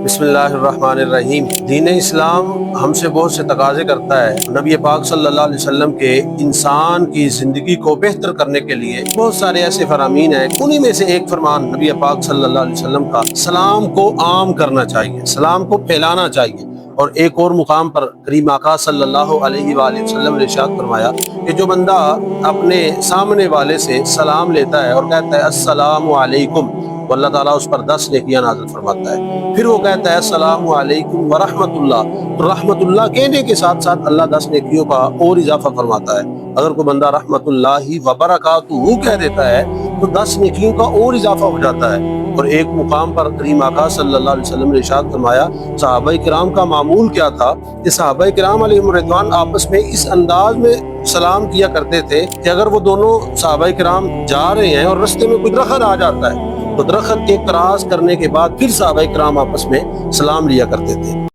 बिस्मिल्लाहिर्रहमानिर्रहीम। दीन इस्लाम हमसे बहुत से तकाजे करता है। नबी पाक सल्लल्लाहु अलैहि वसल्लम के इंसान की ज़िंदगी को बेहतर करने के लिए बहुत सारे ऐसे फरामीन हैं। उन्हीं में से एक फरमान नबी पाक सल्लल्लाहु अलैहि वसल्लम का सलाम को आम करना चाहिए, सलाम को फैलाना चाहिए। और एक और मुकाम पर करीम आका सल्लल्लाहु अलैहि वसल्लम ने इरशाद फरमाया कि जो बंदा अपने सामने वाले से सलाम लेता है और कहता है अस्सलामु अलैकुम, तो अल्लाह ताला उस पर 10 नेकियां नाज़िल फरमाता है। फिर वो कहता है अस्सलामु अलैकुम व रहमतुल्लाह, तो रहमतुल्लाह कहने के साथ साथ अल्लाह 10 नेकियों का और इजाफा फरमाता है। अगर कोई बंदा रहमतुल्लाहि व बरकातुहू कह देता है तो 10 नेकियों का और इजाफा हो जाता है। और एक मुकाम पर करीम आका सल्लल्लाहु अलैहि वसल्लम ने इरशाद फरमाया, सहाबाए किराम का मामूल क्या था कि सहाबाए किराम अलैहिम रिदवान आपस में इस अंदाज में सलाम किया करते थे कि अगर वो दोनों सहाबाए किराम जा रहे हैं और रास्ते में कोई दरख्त आ जाता है तो दरख्त के क्रॉस करने के बाद फिर सहाबाए किराम आपस में सलाम लिया करते थे।